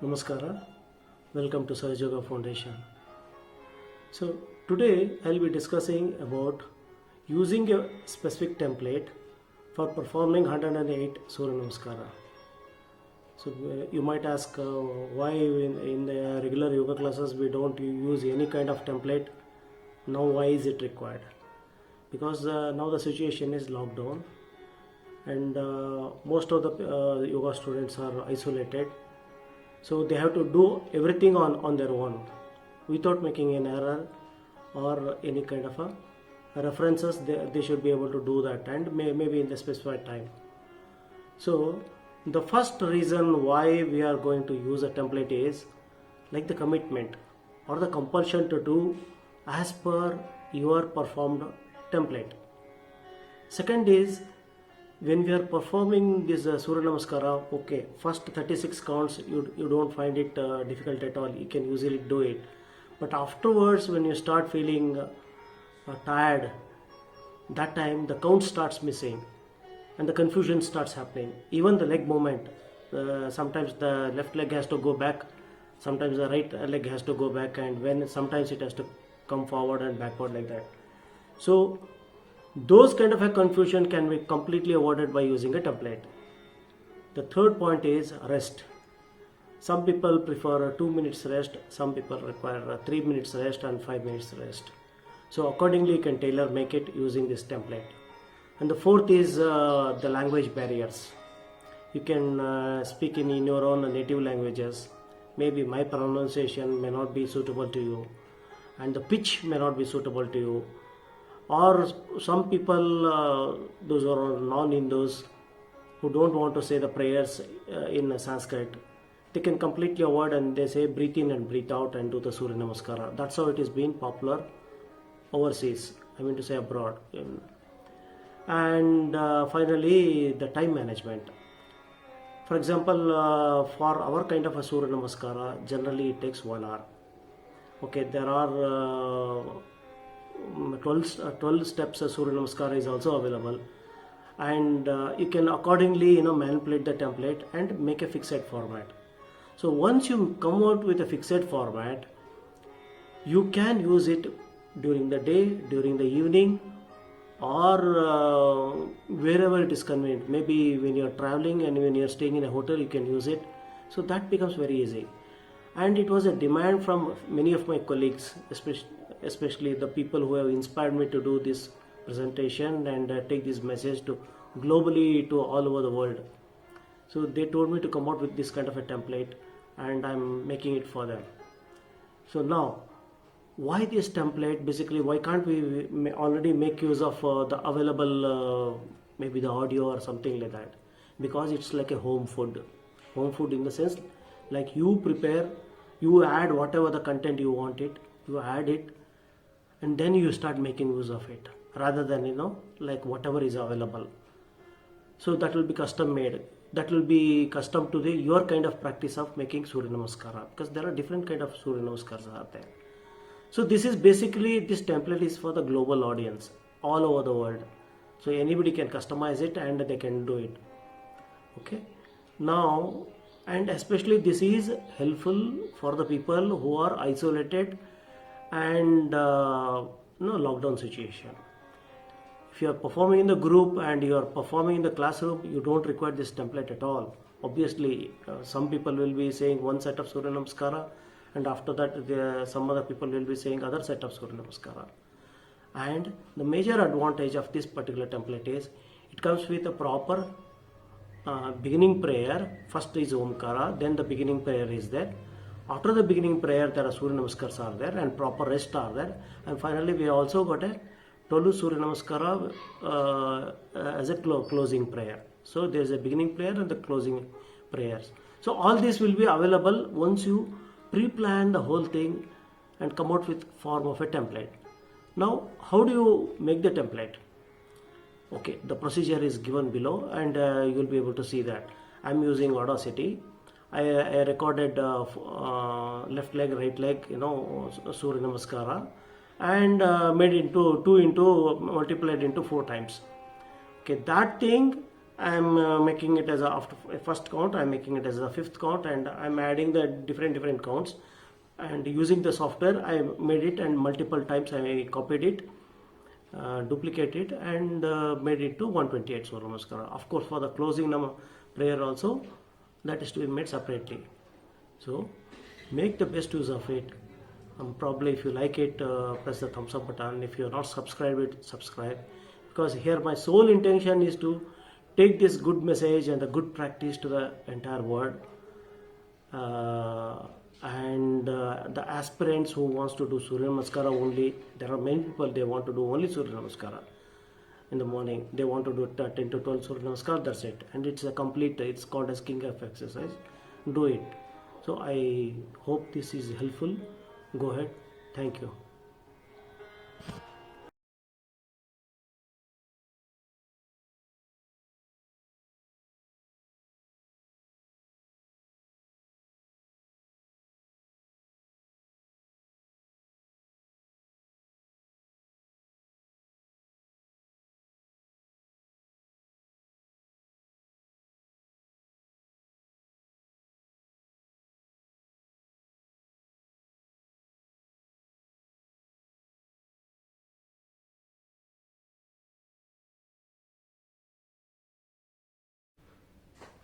Namaskara, welcome to Sahaj Yoga Foundation. So today I'll be discussing about using a specific template for performing 108 Surya Namaskara. So you might ask why in the regular yoga classes we don't use any kind of template. Now why is it required? Because now the situation is lockdown and most of the yoga students are isolated, so they have to do everything on their own without making an error or any kind of a references. They should be able to do that, and maybe in the specified time. So the first reason why we are going to use a template is like the commitment or the compulsion to do as per your performed template. Second is when we are performing this Surya Namaskara, okay, first 36 counts you don't find it difficult at all, you can easily do it. But afterwards when you start feeling tired, that time the count starts missing and the confusion starts happening. Even the leg movement, sometimes the left leg has to go back, sometimes the right leg has to go back, and when sometimes it has to come forward and backward like that. So those kind of a confusion can be completely avoided by using a template. The third point is rest. Some people prefer 2 minutes rest, some people require 3 minutes rest and 5 minutes rest. So accordingly you can tailor make it using this template. And the fourth is the language barriers. You can speak in your own native languages. Maybe my pronunciation may not be suitable to you, and the pitch may not be suitable to you. Or some people, those who are non-Hindus, who don't want to say the prayers in Sanskrit, they can completely avoid and they say breathe in and breathe out and do the Surya Namaskara. That's how it is being popular overseas, I mean to say abroad. And finally, the time management. For example, for our kind of a Surya Namaskara, generally it takes 1 hour. Okay, there are 12 steps of Surya Namaskara is also available, and you can accordingly manipulate the template and make a fixed format. So once you come out with a fixed format, you can use it during the day, during the evening, or wherever it is convenient. Maybe when you are traveling and when you are staying in a hotel, you can use it. So that becomes very easy. And it was a demand from many of my colleagues, especially the people who have inspired me to do this presentation and take this message to globally to all over the world. So they told me to come out with this kind of a template, and I'm making it for them. So now, why this template? Basically, why can't we already make use of the available maybe the audio or something like that? Because it's like a home food in the sense like you prepare, you add whatever the content you want it, you add it, and then you start making use of it, rather than like whatever is available. So that will be custom made, that will be custom to your kind of practice of making Surya Namaskara, because there are different kind of Surya Namaskaras out there. So this is basically, this template is for the global audience all over the world, so anybody can customize it and they can do it. Okay, now, and especially this is helpful for the people who are isolated and lockdown situation. If you are performing in the group and you are performing in the classroom, you don't require this template at all. Obviously, some people will be saying one set of Surya Namaskara, and after that some other people will be saying other set of Surya Namaskara. And the major advantage of this particular template is it comes with a proper beginning prayer. First is Omkara, then the beginning prayer is there. After the beginning prayer, there are Surya Namaskars are there and proper rest are there. And finally, we also got a Tolu Surya Namaskara as a closing prayer. So there is a beginning prayer and the closing prayers. So all this will be available once you pre-plan the whole thing and come out with form of a template. Now, how do you make the template? Okay, the procedure is given below, and you will be able to see that. I'm using Audacity. I recorded left leg, right leg, Surya Namaskara, and made into multiplied into 4 times. Okay, that thing I'm making it as a, after first count I'm making it as a fifth count, and I'm adding the different counts, and using the software I made it, and multiple times I copied it, duplicated, and made it to 128 Surya Namaskara. Of course, for the closing prayer also, that is to be made separately. So make the best use of it. Probably if you like it, press the thumbs up button. If you are not subscribed, subscribe, because here my sole intention is to take this good message and the good practice to the entire world. And the aspirants who wants to do Surya Namaskara only, there are many people, they want to do only Surya Namaskara in the morning. They want to do 10 to 12 Surya Namaskara, that's it, and it's a complete, it's called as king of exercise. Do it. So I hope this is helpful. Go ahead. Thank you.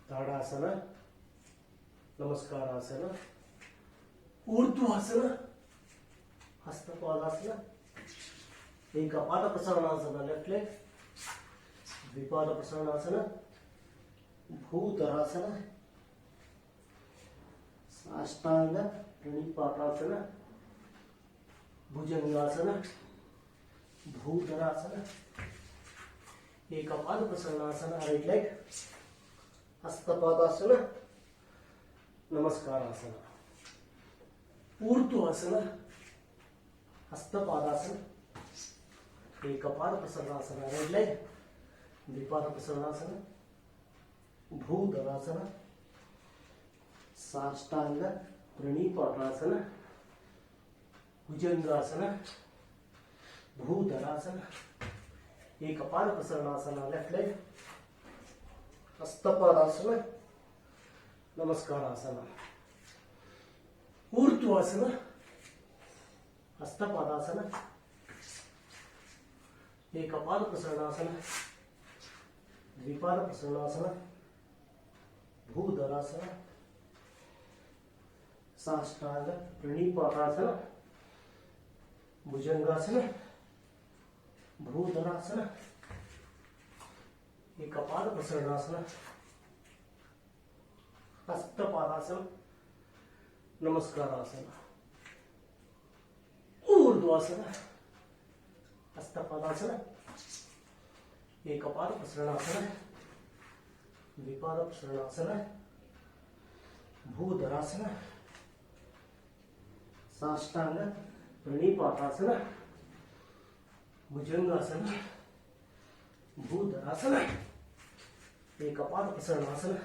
Tadasana, Namaskarasana, Urdhvasana, Hastapadasana, Ekapada Prasanasana, left leg, Vipada Prasanasana, Bhutarasana, Sastanga, Pranipatasana, Bhujangasana, Bhutarasana, Ekapada Prasanasana, right leg, Hastapadasana, Namaskarasana, Urdhvasana, Hastapadasana, Ekapada Prasanasana, right leg, Vipada Prasanasana, Bhutarasana, Sastanga, Pranipatasana, Bhujangasana, Bhutarasana, Ekapada Prasanasana, left leg, Hastapadasana, Namaskarasana, Urdhvasana, Hastapadasana, Ekapada Prasanasana, Dvipada Prasanasana, Bhutarasana, Sastanga, Pranipatasana, Bhujangasana, Bhutarasana, Ekapada Prasanasana, Hastapadasana, Namaskarasana, Urdhvasana, Hastapadasana, Ekapada Prasanasana, Vipada Prasanasana, Bhutarasana, Sastanga, Pranipatasana, Bhujangasana, Bhutarasana, Ekapada Prasanasana,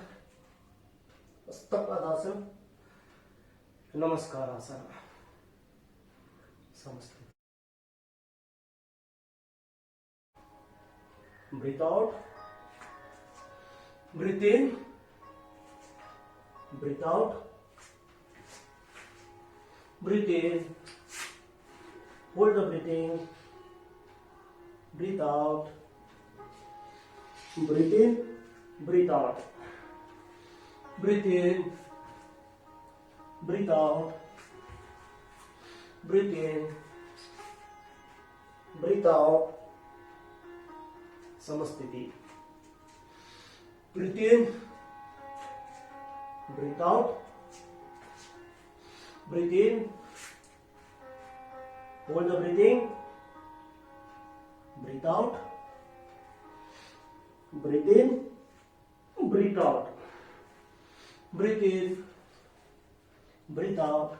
Hastapadasana, Namaskarasana. Samastha. Breathe out, breathe in, breathe out, breathe in, hold the breathing, breathe out, breathe in, breathe out, breathe in, breathe out, breathe in, breathe out. Samasthiti. Breathe in, breathe out, breathe in, hold the breathing, breathe out, breathe in, breathe out, breathe in, breathe out,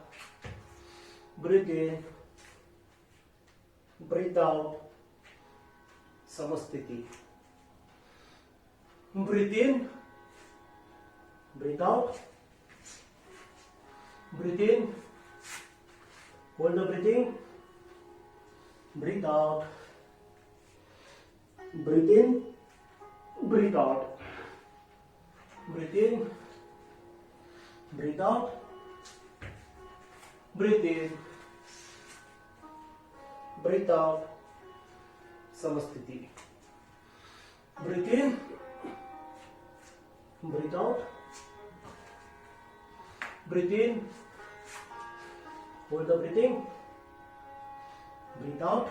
breathe in, breathe out. Samasthiti. Breathe in, breathe out, breathe in, hold the breathing, breathe out, breathe in, breathe out, breathe in, breathe out, breathe in, breathe out, Samasthiti. Breathe in, breathe out, breathe in, hold the breathing, breathe out,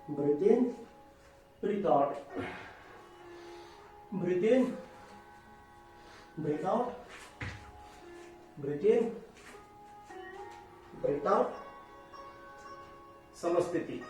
breathe in, breathe out, breathe in, breathe out, breathe in, breathe out, Samasthiti.